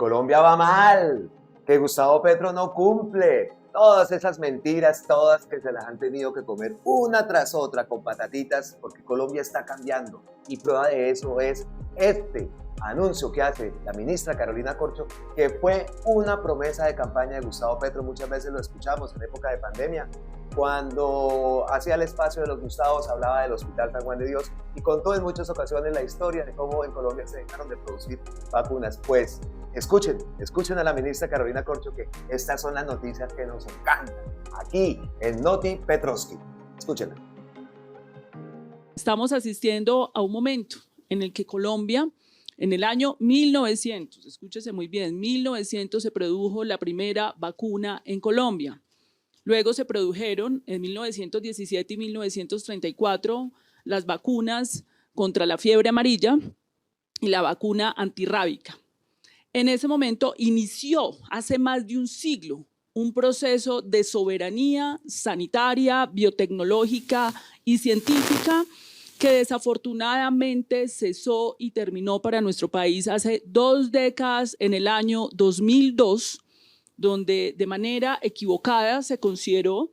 Colombia va mal, que Gustavo Petro no cumple. Todas esas mentiras, todas que se las han tenido que comer una tras otra con patatitas, porque Colombia está cambiando. Y prueba de eso es este anuncio que hace la ministra Carolina Corcho, que fue una promesa de campaña de Gustavo Petro. Muchas veces lo escuchamos en época de pandemia, cuando hacía el espacio de los Gustavos, hablaba del Hospital San Juan de Dios y contó en muchas ocasiones la historia de cómo en Colombia se dejaron de producir vacunas. Pues escuchen a la ministra Carolina Corcho, que estas son las noticias que nos encantan aquí en Noti Petrovsky. Escúchenla. Estamos asistiendo a un momento en el que Colombia, en el año 1900, escúchese muy bien, 1900 se produjo la primera vacuna en Colombia. Luego se produjeron en 1917 y 1934 las vacunas contra la fiebre amarilla y la vacuna antirrábica. En ese momento inició, hace más de un siglo, un proceso de soberanía sanitaria, biotecnológica y científica que desafortunadamente cesó y terminó para nuestro país hace 2 décadas, en el año 2002, donde de manera equivocada se consideró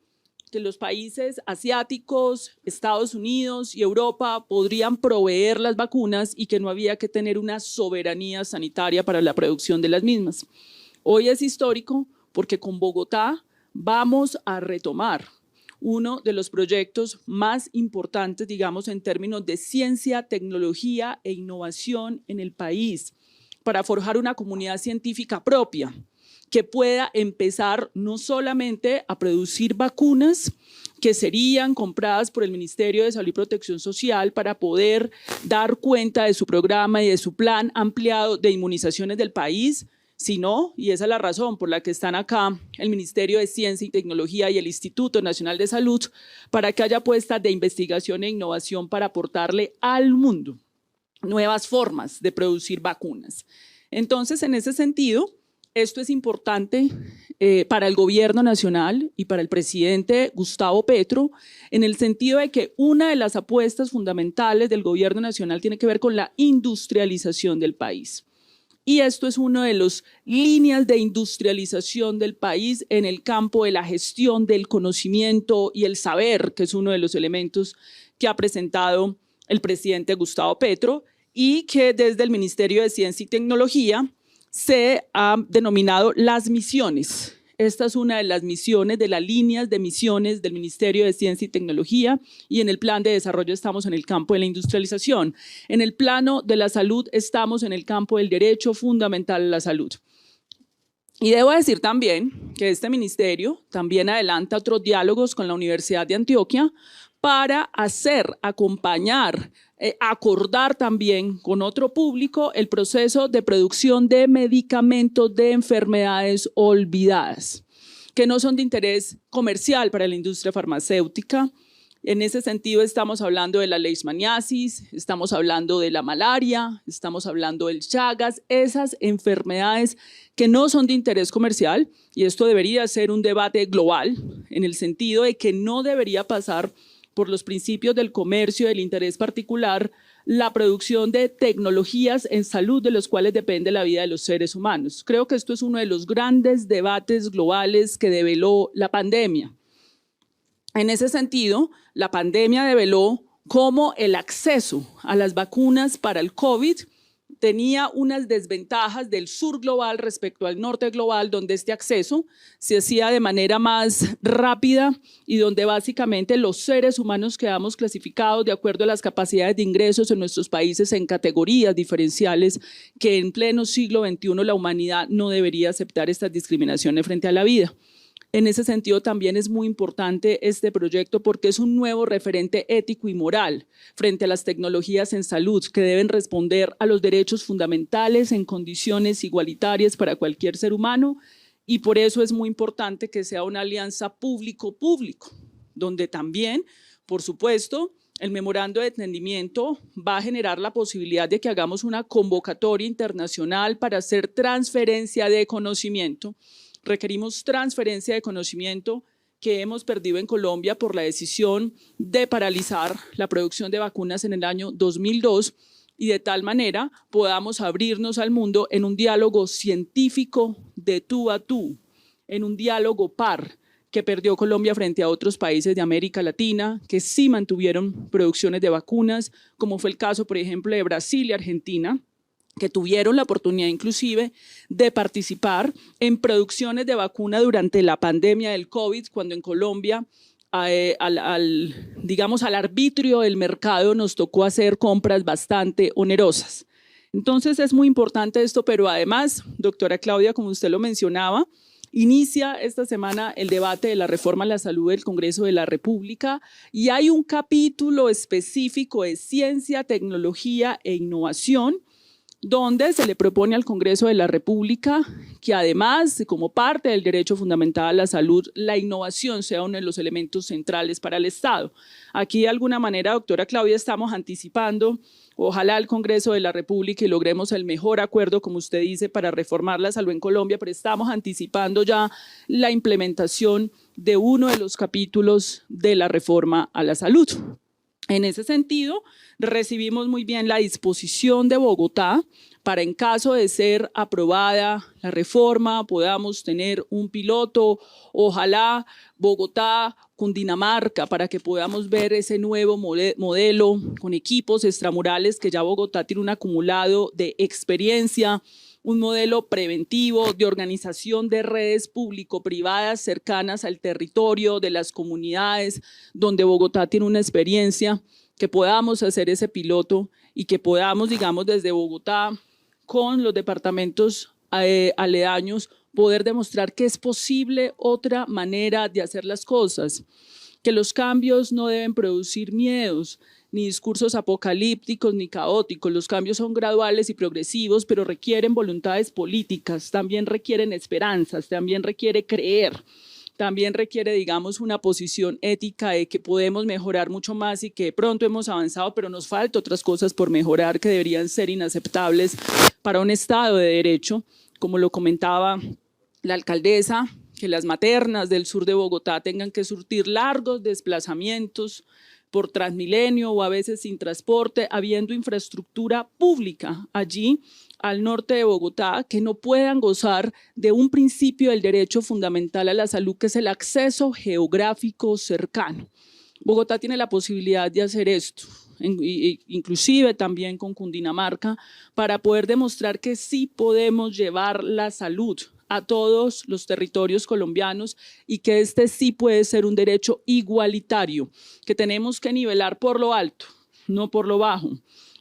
que los países asiáticos, Estados Unidos y Europa podrían proveer las vacunas y que no había que tener una soberanía sanitaria para la producción de las mismas. Hoy es histórico porque con Bogotá vamos a retomar uno de los proyectos más importantes, digamos, en términos de ciencia, tecnología e innovación en el país, para forjar una comunidad científica propia que pueda empezar no solamente a producir vacunas que serían compradas por el Ministerio de Salud y Protección Social para poder dar cuenta de su programa y de su plan ampliado de inmunizaciones del país, sino, y esa es la razón por la que están acá el Ministerio de Ciencia y Tecnología y el Instituto Nacional de Salud, para que haya apuestas de investigación e innovación para aportarle al mundo nuevas formas de producir vacunas. Entonces, en ese sentido, esto es importante para el gobierno nacional y para el presidente Gustavo Petro, en el sentido de que una de las apuestas fundamentales del gobierno nacional tiene que ver con la industrialización del país. Y esto es una de las líneas de industrialización del país en el campo de la gestión del conocimiento y el saber, que es uno de los elementos que ha presentado el presidente Gustavo Petro y que desde el Ministerio de Ciencia y Tecnología se ha denominado las misiones. Esta es una de las misiones, de las líneas de misiones del Ministerio de Ciencia y Tecnología, y en el plan de desarrollo estamos en el campo de la industrialización. En el plano de la salud estamos en el campo del derecho fundamental a la salud. Y debo decir también que este ministerio también adelanta otros diálogos con la Universidad de Antioquia para acompañar, acordar también con otro público el proceso de producción de medicamentos de enfermedades olvidadas, que no son de interés comercial para la industria farmacéutica. En ese sentido estamos hablando de la leishmaniasis, estamos hablando de la malaria, estamos hablando del Chagas, esas enfermedades que no son de interés comercial, y esto debería ser un debate global en el sentido de que no debería pasar por los principios del comercio y del interés particular, la producción de tecnologías en salud de los cuales depende la vida de los seres humanos. Creo que esto es uno de los grandes debates globales que develó la pandemia. En ese sentido, la pandemia develó cómo el acceso a las vacunas para el COVID tenía unas desventajas del sur global respecto al norte global, donde este acceso se hacía de manera más rápida y donde básicamente los seres humanos quedamos clasificados de acuerdo a las capacidades de ingresos en nuestros países en categorías diferenciales, que en pleno siglo XXI la humanidad no debería aceptar estas discriminaciones frente a la vida. En ese sentido también es muy importante este proyecto porque es un nuevo referente ético y moral frente a las tecnologías en salud que deben responder a los derechos fundamentales en condiciones igualitarias para cualquier ser humano, y por eso es muy importante que sea una alianza público-público, donde también, por supuesto, el memorando de entendimiento va a generar la posibilidad de que hagamos una convocatoria internacional para hacer transferencia de conocimiento. Requerimos transferencia de conocimiento que hemos perdido en Colombia por la decisión de paralizar la producción de vacunas en el año 2002, y de tal manera podamos abrirnos al mundo en un diálogo científico de tú a tú, en un diálogo par que perdió Colombia frente a otros países de América Latina que sí mantuvieron producciones de vacunas, como fue el caso, por ejemplo, de Brasil y Argentina, que tuvieron la oportunidad inclusive de participar en producciones de vacuna durante la pandemia del COVID, cuando en Colombia digamos, al arbitrio del mercado nos tocó hacer compras bastante onerosas. Entonces es muy importante esto, pero además, doctora Claudia, como usted lo mencionaba, inicia esta semana el debate de la reforma a la salud del Congreso de la República y hay un capítulo específico de ciencia, tecnología e innovación donde se le propone al Congreso de la República que además, como parte del derecho fundamental a la salud, la innovación sea uno de los elementos centrales para el Estado. Aquí de alguna manera, doctora Claudia, estamos anticipando, ojalá el Congreso de la República y logremos el mejor acuerdo, como usted dice, para reformar la salud en Colombia, pero estamos anticipando ya la implementación de uno de los capítulos de la reforma a la salud. En ese sentido, recibimos muy bien la disposición de Bogotá para, en caso de ser aprobada la reforma, podamos tener un piloto, ojalá Bogotá, Cundinamarca, para que podamos ver ese nuevo modelo con equipos extramurales que ya Bogotá tiene un acumulado de experiencia, un modelo preventivo de organización de redes público-privadas cercanas al territorio de las comunidades donde Bogotá tiene una experiencia, que podamos hacer ese piloto y que podamos, digamos, desde Bogotá con los departamentos aledaños poder demostrar que es posible otra manera de hacer las cosas, que los cambios no deben producir miedos, ni discursos apocalípticos ni caóticos. Los cambios son graduales y progresivos, pero requieren voluntades políticas, también requieren esperanzas, también requiere creer, también requiere, digamos, una posición ética de que podemos mejorar mucho más y que de pronto hemos avanzado, pero nos faltan otras cosas por mejorar que deberían ser inaceptables para un Estado de Derecho, como lo comentaba la alcaldesa, que las maternas del sur de Bogotá tengan que surtir largos desplazamientos por Transmilenio o a veces sin transporte, habiendo infraestructura pública allí al norte de Bogotá, que no puedan gozar de un principio del derecho fundamental a la salud, que es el acceso geográfico cercano. Bogotá tiene la posibilidad de hacer esto, inclusive también con Cundinamarca, para poder demostrar que sí podemos llevar la salud a todos los territorios colombianos y que este sí puede ser un derecho igualitario, que tenemos que nivelar por lo alto, no por lo bajo,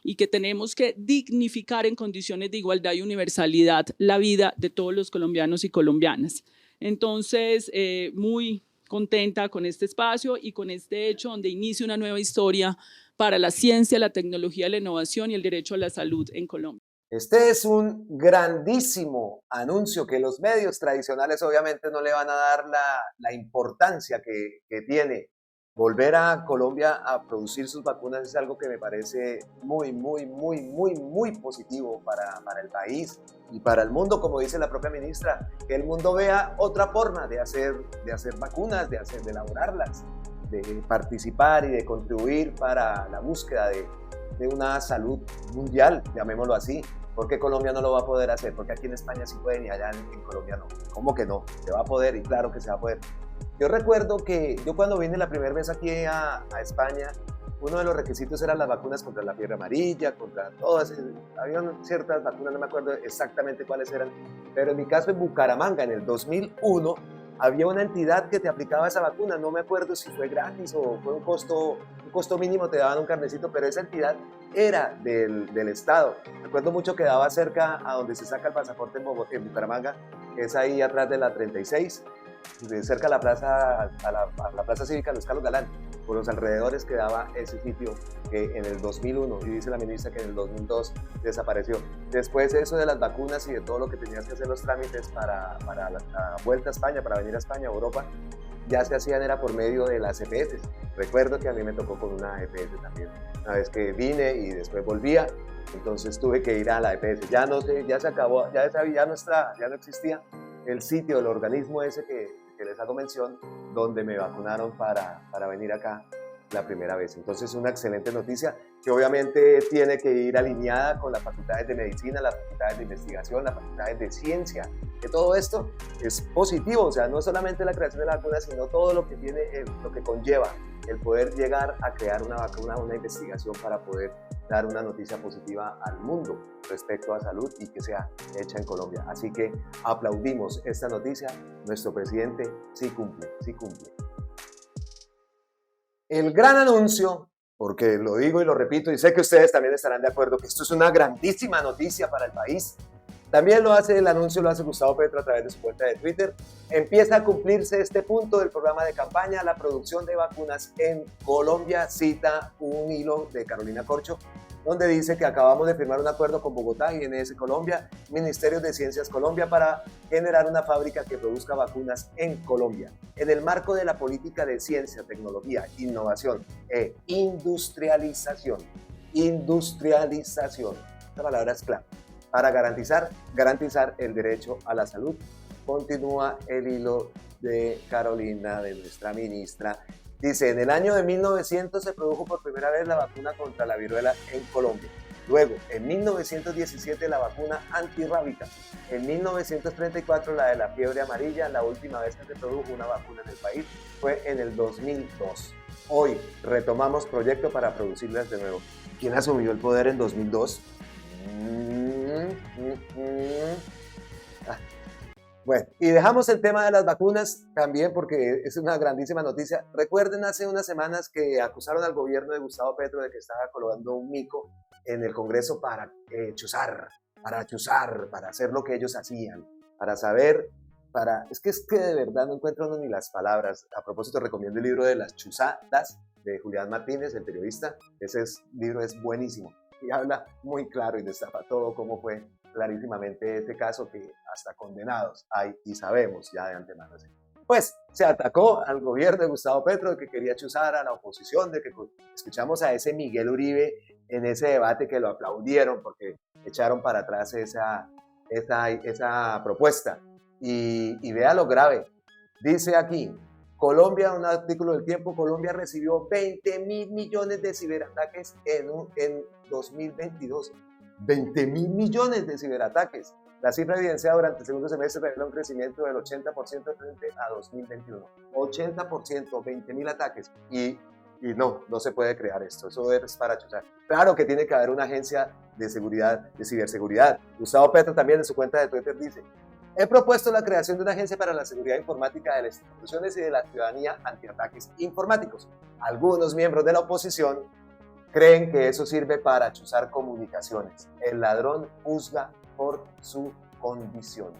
y que tenemos que dignificar en condiciones de igualdad y universalidad la vida de todos los colombianos y colombianas. Entonces, muy contenta con este espacio y con este hecho donde inicia una nueva historia para la ciencia, la tecnología, la innovación y el derecho a la salud en Colombia. Este es un grandísimo anuncio que los medios tradicionales obviamente no le van a dar la importancia que tiene. Volver a Colombia a producir sus vacunas es algo que me parece muy, muy, muy, muy, muy positivo para el país y para el mundo, como dice la propia ministra, que el mundo vea otra forma de hacer vacunas, de elaborarlas, de participar y de contribuir para la búsqueda de una salud mundial, llamémoslo así. ¿Por qué Colombia no lo va a poder hacer? Porque aquí en España sí pueden y allá en Colombia no. ¿Cómo que no? Se va a poder y claro que se va a poder. Yo recuerdo que yo cuando vine la primera vez aquí a España, uno de los requisitos eran las vacunas contra la fiebre amarilla, contra todas, habían ciertas vacunas, no me acuerdo exactamente cuáles eran, pero en mi caso en Bucaramanga, en el 2001, había una entidad que te aplicaba esa vacuna, no me acuerdo si fue gratis o fue un costo mínimo, te daban un carnecito, pero esa entidad era del Estado. Recuerdo mucho que daba cerca a donde se saca el pasaporte en Bucaramanga, que es ahí atrás de la 36, cerca a la plaza cívica Luis Carlos Galán, por los alrededores quedaba ese sitio que en el 2001, y dice la ministra que en el 2002 desapareció. Después eso de las vacunas y de todo lo que tenías que hacer los trámites para la vuelta a España, para venir a España o Europa, ya se hacían era por medio de las EPS. Recuerdo que a mí me tocó con una EPS también, una vez que vine y después volvía, entonces tuve que ir a la EPS. Ya no sé, ya se acabó, ya no existía el sitio, el organismo ese que les hago mención, donde me vacunaron para venir acá la primera vez. Entonces, una excelente noticia que obviamente tiene que ir alineada con las facultades de medicina, las facultades de investigación, las facultades de ciencia, que todo esto es positivo, o sea, no solamente la creación de la vacuna, sino todo lo que tiene, lo que conlleva el poder llegar a crear una vacuna, una investigación para poder dar una noticia positiva al mundo respecto a salud y que sea hecha en Colombia. Así que aplaudimos esta noticia, nuestro presidente sí cumple, sí cumple. El gran anuncio, porque lo digo y lo repito y sé que ustedes también estarán de acuerdo que esto es una grandísima noticia para el país. También lo hace el anuncio, lo hace Gustavo Petro a través de su cuenta de Twitter. Empieza a cumplirse este punto del programa de campaña, la producción de vacunas en Colombia. Cita un hilo de Carolina Corcho, donde dice que acabamos de firmar un acuerdo con Bogotá y INS Colombia, Ministerio de Ciencias Colombia, para generar una fábrica que produzca vacunas en Colombia. En el marco de la política de ciencia, tecnología, innovación e industrialización. Industrialización. Esta palabra es clave. Para garantizar el derecho a la salud. Continúa el hilo de Carolina, de nuestra ministra. Dice, en el año de 1900 se produjo por primera vez la vacuna contra la viruela en Colombia. Luego, en 1917 la vacuna antirrábica. En 1934 la de la fiebre amarilla. La última vez que se produjo una vacuna en el país fue en el 2002. Hoy retomamos proyecto para producirlas de nuevo. ¿Quién asumió el poder en 2002? Bueno, y dejamos el tema de las vacunas también porque es una grandísima noticia. Recuerden hace unas semanas que acusaron al gobierno de Gustavo Petro de que estaba colocando un mico en el Congreso para chuzar, para hacer lo que ellos hacían, para saber, es que de verdad no encuentro ni las palabras. A propósito, recomiendo el libro de las chuzadas de Julián Martínez, el periodista. Ese libro es buenísimo y habla muy claro y destapa todo cómo fue clarísimamente este caso, que hasta condenados hay y sabemos ya de antemano. Pues se atacó al gobierno de Gustavo Petro de que quería chuzar a la oposición, de que escuchamos a ese Miguel Uribe en ese debate que lo aplaudieron porque echaron para atrás esa propuesta. Y vea lo grave. Dice aquí, Colombia, un artículo del Tiempo, Colombia recibió 20.000 millones de ciberataques en 2022. 20.000 millones de ciberataques. La cifra evidenciada durante el segundo semestre revela un crecimiento del 80% frente a 2021. 80%, 20.000 ataques. Y no se puede crear esto. Eso es para chuzar. Claro que tiene que haber una agencia de seguridad, de ciberseguridad. Gustavo Petro también en su cuenta de Twitter dice: he propuesto la creación de una agencia para la seguridad informática de las instituciones y de la ciudadanía antiataques informáticos. Algunos miembros de la oposición creen que eso sirve para chuzar comunicaciones. El ladrón juzga por su condición.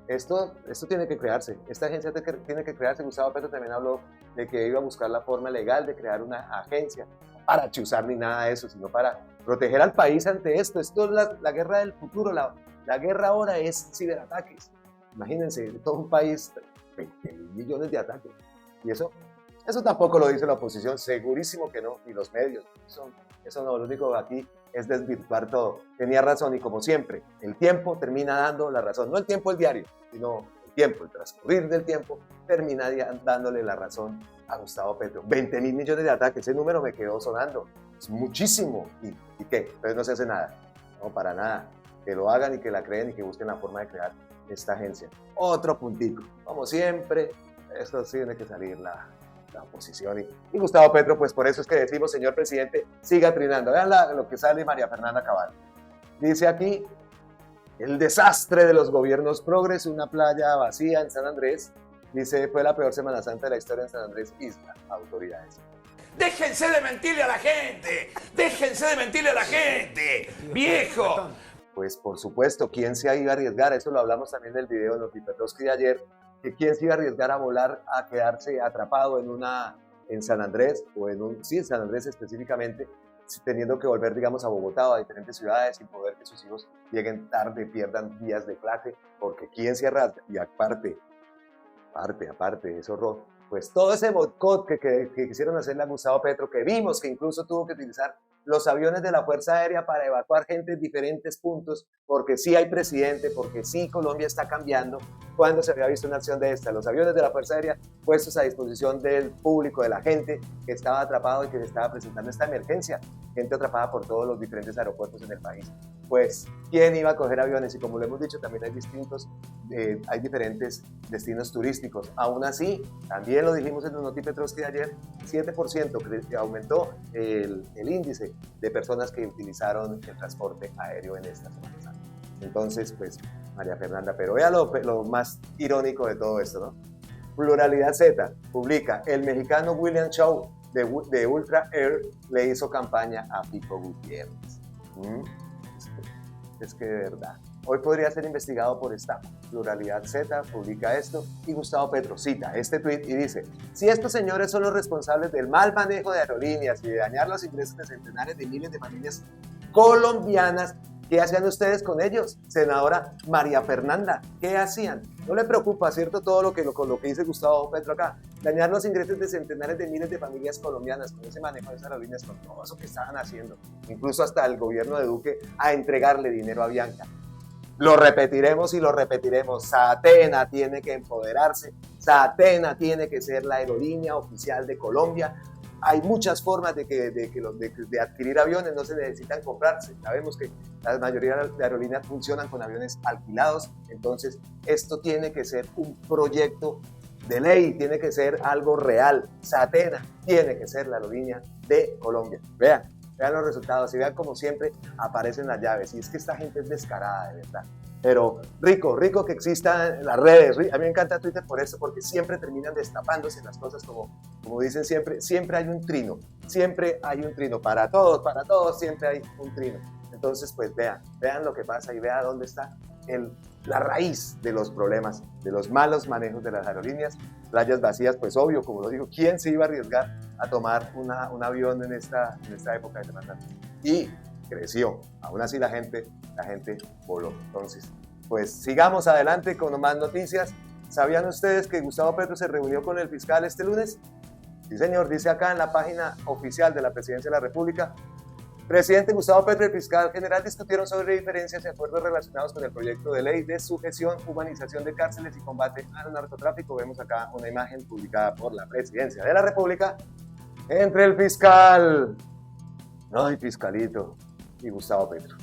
Esto tiene que crearse. Esta agencia tiene que crearse. Gustavo Petro también habló de que iba a buscar la forma legal de crear una agencia para chuzar ni nada de eso, sino para proteger al país ante esto. Esto es la guerra del futuro. La guerra ahora es ciberataques. Imagínense, todo un país, 20 millones de ataques. Y eso tampoco lo dice la oposición, segurísimo que no, ni los medios. Eso no, lo único aquí es desvirtuar todo. Tenía razón y como siempre, el tiempo termina dando la razón. No el tiempo el diario, sino el tiempo, el transcurrir del tiempo, termina dándole la razón a Gustavo Petro. 20.000 millones de ataques, ese número me quedó sonando. Es muchísimo. ¿Y qué? Entonces no se hace nada. No, para nada. Que lo hagan y que la creen y que busquen la forma de crear esta agencia. Otro puntico. Como siempre, eso tiene que salir la oposición. Y Gustavo Petro, pues por eso es que decimos, señor presidente, siga trinando. Vean lo que sale María Fernanda Cabal. Dice aquí, el desastre de los gobiernos progres, una playa vacía en San Andrés. Dice, fue la peor Semana Santa de la historia en San Andrés Isla. Autoridades. Déjense de mentirle a la gente. Déjense de mentirle a la gente. Viejo. Pues por supuesto, ¿quién se iba a arriesgar? Eso lo hablamos también del video de Notipetrovsky de ayer, que quién se iba a arriesgar a volar, a quedarse atrapado en San Andrés, en San Andrés específicamente, teniendo que volver, digamos, a Bogotá o a diferentes ciudades sin poder que sus hijos lleguen tarde, pierdan días de clase, porque quién se arriesga. Y aparte, ese horror, pues todo ese boicot que quisieron hacerle a Gustavo Petro, que vimos que incluso tuvo que utilizar los aviones de la Fuerza Aérea para evacuar gente en diferentes puntos, porque sí hay presidente, porque sí Colombia está cambiando. ¿Cuándo se había visto una acción de esta? Los aviones de la Fuerza Aérea puestos a disposición del público, de la gente que estaba atrapado y que se estaba presentando esta emergencia, gente atrapada por todos los diferentes aeropuertos en el país. Pues, ¿quién iba a coger aviones? Y como lo hemos dicho, también hay diferentes destinos turísticos. Aún así, también lo dijimos en el Noti Petrovsky de ayer, 7% aumentó el índice de personas que utilizaron el transporte aéreo en esta Semana Santa. Entonces, pues, María Fernanda, pero vea lo más irónico de todo esto, ¿no? Pluralidad Z publica, el mexicano William Shaw de Ultra Air le hizo campaña a Pico Gutiérrez. Es que de verdad, hoy podría ser investigado por estafa. Pluralidad Z publica esto y Gustavo Petro cita este tuit y dice: si estos señores son los responsables del mal manejo de aerolíneas y de dañar los ingresos de centenares de miles de familias colombianas, ¿qué hacían ustedes con ellos? Senadora María Fernanda, ¿qué hacían? ¿No le preocupa, cierto, todo lo que dice Gustavo Petro acá? Dañar los ingresos de centenares de miles de familias colombianas con ese manejo de esas aerolíneas, con todo eso que estaban haciendo. Incluso hasta el gobierno de Duque a entregarle dinero a Avianca. Lo repetiremos y lo repetiremos. Satena tiene que empoderarse. Satena tiene que ser la aerolínea oficial de Colombia. Hay muchas formas de adquirir aviones, no se necesitan comprarse. Sabemos que la mayoría de aerolíneas funcionan con aviones alquilados, entonces esto tiene que ser un proyecto de ley, tiene que ser algo real. Satena tiene que ser la aerolínea de Colombia. Vean los resultados y vean como siempre aparecen las llaves. Y es que esta gente es descarada, de verdad. Pero rico que existan las redes. A mí me encanta Twitter por eso, porque siempre terminan destapándose las cosas, como dicen siempre hay un trino. Siempre hay un trino. Para todos siempre hay un trino. Entonces, pues vean lo que pasa y vean dónde está la raíz de los problemas, de los malos manejos de las aerolíneas. Playas vacías, pues obvio, como lo digo, ¿quién se iba a arriesgar a tomar un avión en esta época de Semana Santa? Y creció, aún así la gente voló. Entonces, pues sigamos adelante con más noticias. ¿Sabían ustedes que Gustavo Petro se reunió con el fiscal este lunes? Sí, señor, dice acá en la página oficial de la Presidencia de la República: presidente Gustavo Petro y el fiscal general discutieron sobre diferencias y acuerdos relacionados con el proyecto de ley de sujeción, humanización de cárceles y combate al narcotráfico. Vemos acá una imagen publicada por la Presidencia de la República entre el fiscal, fiscalito, y Gustavo Petro.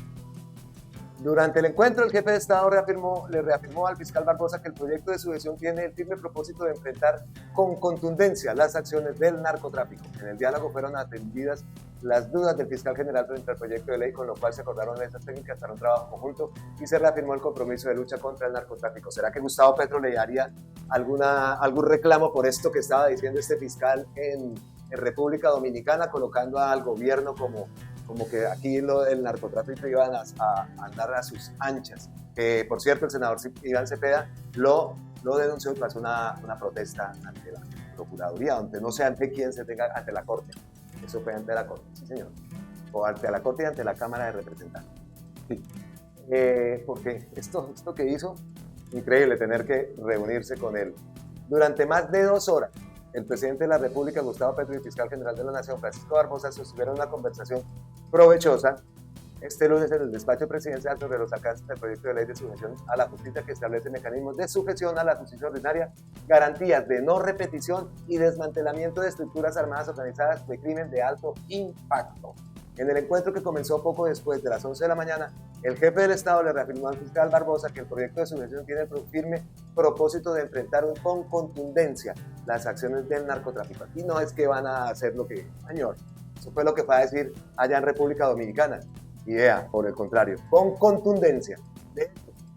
Durante el encuentro, el jefe de Estado le reafirmó al fiscal Barbosa que el proyecto de sujeción tiene el firme propósito de enfrentar con contundencia las acciones del narcotráfico. En el diálogo fueron atendidas las dudas del fiscal general frente al proyecto de ley, con lo cual se acordaron mesas técnicas para un trabajo conjunto y se reafirmó el compromiso de lucha contra el narcotráfico. ¿Será que Gustavo Petro le haría algún reclamo por esto que estaba diciendo este fiscal en República Dominicana, colocando al gobierno como que aquí el narcotráfico iban a andar a sus anchas? Por cierto, el senador Iván Cepeda lo denunció tras una protesta ante la Procuraduría, donde no sé ante quién se tenga, ante la Corte. Eso fue ante la Corte, sí señor. O ante la Corte y ante la Cámara de Representantes. Sí. Porque esto que hizo, increíble tener que reunirse con él. Durante más de 2 horas, el presidente de la República, Gustavo Petro, y el fiscal general de la Nación, Francisco Barbosa, sostuvieron una conversación provechosa este lunes en el despacho presidencial sobre los alcances del proyecto de ley de sujeción a la justicia, que establece mecanismos de sujeción a la justicia ordinaria, garantías de no repetición y desmantelamiento de estructuras armadas organizadas de crimen de alto impacto. En el encuentro, que comenzó poco después de las 11 de la mañana, el jefe del Estado le reafirmó al fiscal Barbosa que el proyecto de sujeción tiene el firme propósito de enfrentar con contundencia las acciones del narcotráfico. Aquí no es que van a hacer lo que, señor, eso fue lo que fue a decir allá en República Dominicana. Idea, por el contrario, con contundencia. El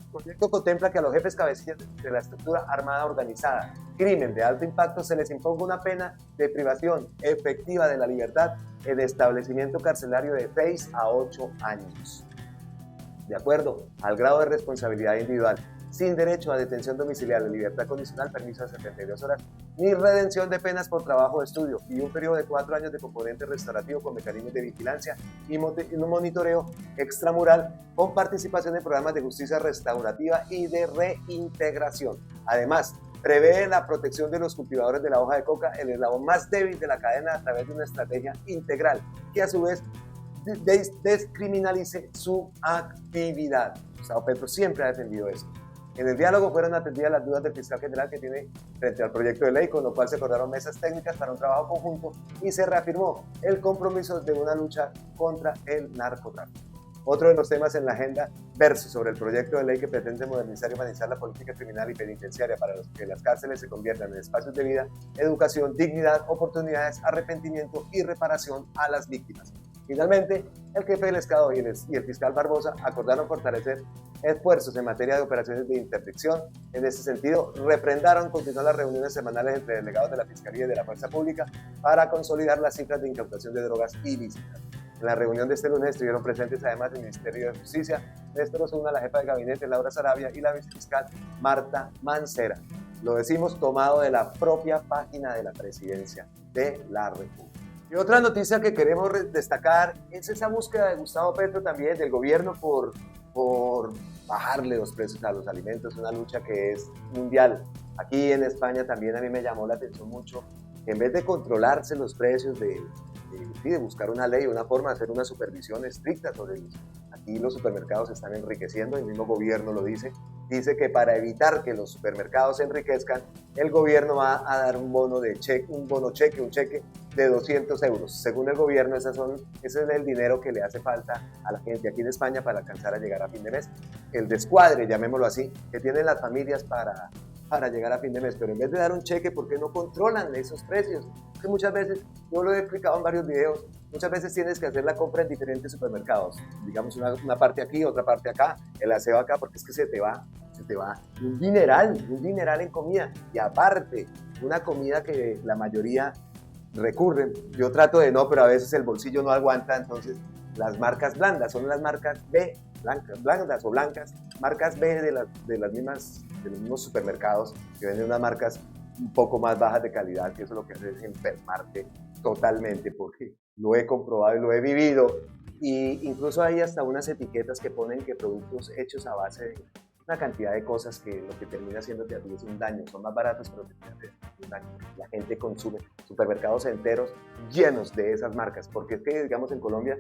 proyecto contempla que a los jefes cabecillas de la estructura armada organizada, crimen de alto impacto, se les imponga una pena de privación efectiva de la libertad en establecimiento carcelario de 6 a 8 años. De acuerdo al grado de responsabilidad individual, sin derecho a detención domiciliaria, libertad condicional, permiso de 72 horas, ni redención de penas por trabajo o estudio, y un periodo de 4 años de componente restaurativo con mecanismos de vigilancia y un monitoreo extramural con participación en programas de justicia restaurativa y de reintegración. Además, prevé la protección de los cultivadores de la hoja de coca, el eslabón más débil de la cadena, a través de una estrategia integral que a su vez descriminalice su actividad. Gustavo Petro siempre ha defendido eso. En el diálogo fueron atendidas las dudas del fiscal general que tiene frente al proyecto de ley, con lo cual se acordaron mesas técnicas para un trabajo conjunto y se reafirmó el compromiso de una lucha contra el narcotráfico. Otro de los temas en la agenda versus sobre el proyecto de ley que pretende modernizar y humanizar la política criminal y penitenciaria para que las cárceles se conviertan en espacios de vida, educación, dignidad, oportunidades, arrepentimiento y reparación a las víctimas. Finalmente, el jefe del Estado y el fiscal Barbosa acordaron fortalecer esfuerzos en materia de operaciones de interdicción. En ese sentido, refrendaron continuar las reuniones semanales entre delegados de la Fiscalía y de la Fuerza Pública para consolidar las cifras de incautación de drogas ilícitas. En la reunión de este lunes estuvieron presentes además del Ministerio de Justicia, Néstor Osuna, la jefa de gabinete Laura Sarabia y la vicefiscal Marta Mancera. Lo decimos tomado de la propia página de la Presidencia de la República. Y otra noticia que queremos destacar es esa búsqueda de Gustavo Petro también, del gobierno por bajarle los precios a los alimentos, una lucha que es mundial. Aquí en España también a mí me llamó la atención mucho, en vez de controlarse los precios, de buscar una ley, una forma de hacer una supervisión estricta sobre ellos. Aquí los supermercados se están enriqueciendo, el mismo gobierno lo dice que para evitar que los supermercados se enriquezcan, el gobierno va a dar un cheque de 200 euros. Según el gobierno, ese es el dinero que le hace falta a la gente aquí en España para alcanzar a llegar a fin de mes. El descuadre, llamémoslo así, que tienen las familias para llegar a fin de mes, pero en vez de dar un cheque, ¿por qué no controlan esos precios? Porque muchas veces, yo lo he explicado en varios videos, muchas veces tienes que hacer la compra en diferentes supermercados, digamos una parte aquí, otra parte acá, el aseo acá, porque es que se te va un dineral en comida, y aparte, una comida que la mayoría recurren, yo trato de no, pero a veces el bolsillo no aguanta, entonces las marcas blandas son las marcas B, blandas o blancas, marcas B de los mismos supermercados que venden unas marcas un poco más bajas de calidad, que eso lo que hace es enfermarte totalmente, porque lo he comprobado y lo he vivido, y incluso hay hasta unas etiquetas que ponen que productos hechos a base de una cantidad de cosas que lo que termina haciéndote a ti es un daño, son más baratos pero te hacen un daño. La gente consume supermercados enteros llenos de esas marcas, porque es que digamos en Colombia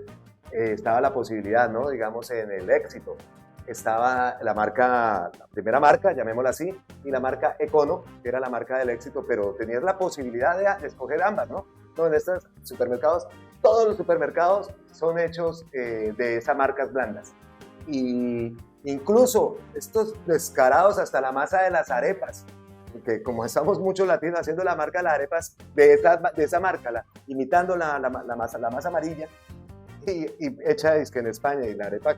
estaba la posibilidad, ¿no? Digamos en el Éxito estaba la primera marca, llamémosla así, y la marca Econo, que era la marca del Éxito, pero tenías la posibilidad de escoger ambas, ¿no? No, en estos supermercados, todos los supermercados son hechos de esas marcas blandas. Y incluso estos descarados hasta la masa de las arepas, porque como estamos muchos latinos haciendo la marca de las arepas de esa marca, imitando la masa amarilla, y hecha es que en España, y la arepa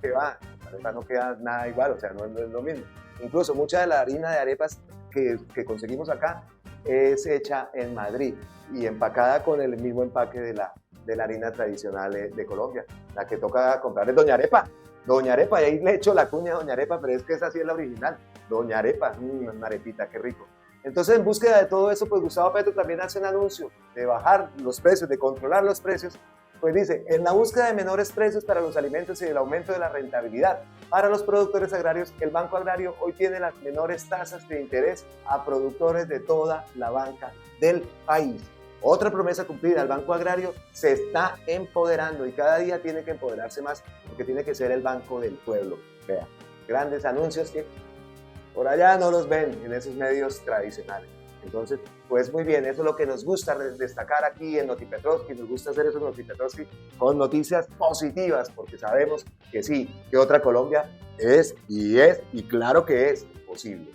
no queda nada igual, o sea, no es lo mismo. Incluso mucha de la harina de arepas que conseguimos acá es hecha en Madrid y empacada con el mismo empaque de la harina tradicional de Colombia. La que toca comprar es Doña Arepa, y ahí le echo la cuña a Doña Arepa, pero es que esa sí es la original. Doña Arepa, una arepita, qué rico. Entonces, en búsqueda de todo eso, pues Gustavo Petro también hace un anuncio de bajar los precios, de controlar los precios. Pues dice, en la búsqueda de menores precios para los alimentos y del aumento de la rentabilidad para los productores agrarios, el Banco Agrario hoy tiene las menores tasas de interés a productores de toda la banca del país. Otra promesa cumplida, el Banco Agrario se está empoderando y cada día tiene que empoderarse más porque tiene que ser el banco del pueblo. Vea, grandes anuncios que por allá no los ven en esos medios tradicionales. Entonces, pues muy bien, eso es lo que nos gusta destacar aquí en Notipetrovsky, nos gusta hacer eso en Notipetrovsky con noticias positivas, porque sabemos que sí, que otra Colombia es y claro que es posible.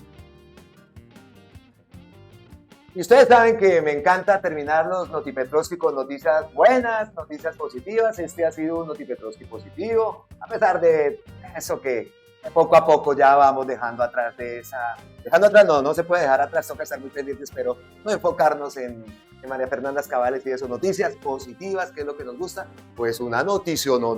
Y ustedes saben que me encanta terminar los Notipetrovsky con noticias buenas, noticias positivas. Este ha sido un Notipetrovsky positivo, a pesar de eso que poco a poco ya vamos dejando atrás no se puede dejar atrás, toca estar muy pendientes, pero no enfocarnos en María Fernanda Cabales y eso, noticias positivas, que es lo que nos gusta, pues una noticia, no,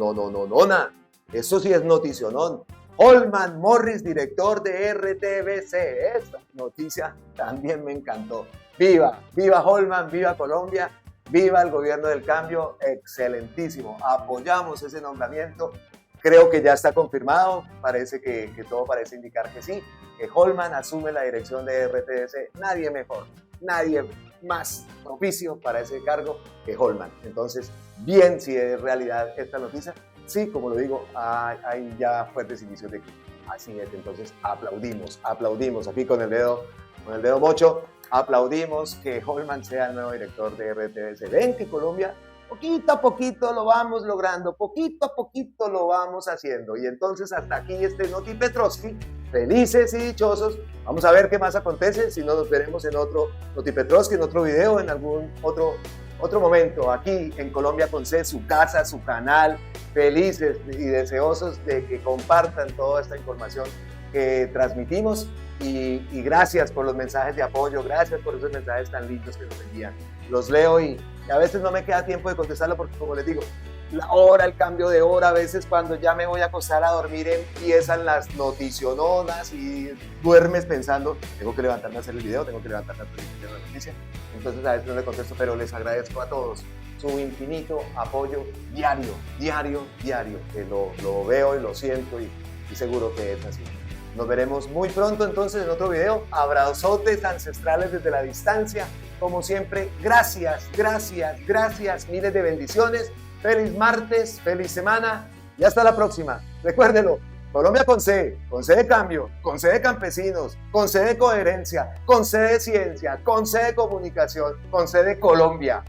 eso sí es noticionón. Holman Morris, director de RTBC, esta noticia también me encantó. Viva Holman, viva Colombia, viva el gobierno del cambio, excelentísimo, apoyamos ese nombramiento. Creo que ya está confirmado, parece que todo parece indicar que sí. que Holman asume la dirección de RTS, nadie mejor, nadie más propicio para ese cargo que Holman. Entonces, bien si es realidad esta noticia, sí, como lo digo, hay ya fuertes indicios de que así es. Entonces, aplaudimos aquí con el dedo mocho, aplaudimos que Holman sea el nuevo director de RTS. Ven que Colombia, poquito a poquito lo vamos logrando, poquito a poquito lo vamos haciendo. Y entonces, hasta aquí este Noti Petrovsky, felices y dichosos. Vamos a ver qué más acontece, si no nos veremos en otro Noti Petrovsky, en otro video, en algún otro momento, aquí en Colombia con C, su casa, su canal, felices y deseosos de que compartan toda esta información que transmitimos y gracias por los mensajes de apoyo, gracias por esos mensajes tan lindos que nos envían. Los leo y a veces no me queda tiempo de contestarlo porque, como les digo, la hora, el cambio de hora, a veces cuando ya me voy a acostar a dormir empiezan las noticiononas y duermes pensando, tengo que levantarme a hacer el video, tengo que levantarme a hacer la noticia. Entonces a veces no le contesto, pero les agradezco a todos su infinito apoyo diario, que lo veo y lo siento y gracias que es así. Nos veremos muy pronto entonces en otro video. Abrazotes ancestrales desde la distancia. Como siempre, gracias, miles de bendiciones. Feliz martes, feliz semana y hasta la próxima. Recuérdenlo, Colombia con C de cambio, con C de campesinos, con C de coherencia, con C de ciencia, con C de comunicación, con C de Colombia.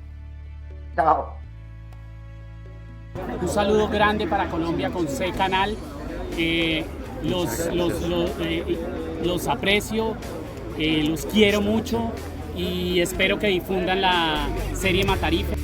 Chao. Un saludo grande para Colombia con C Canal. Los aprecio, los quiero mucho y espero que difundan la serie Matarife.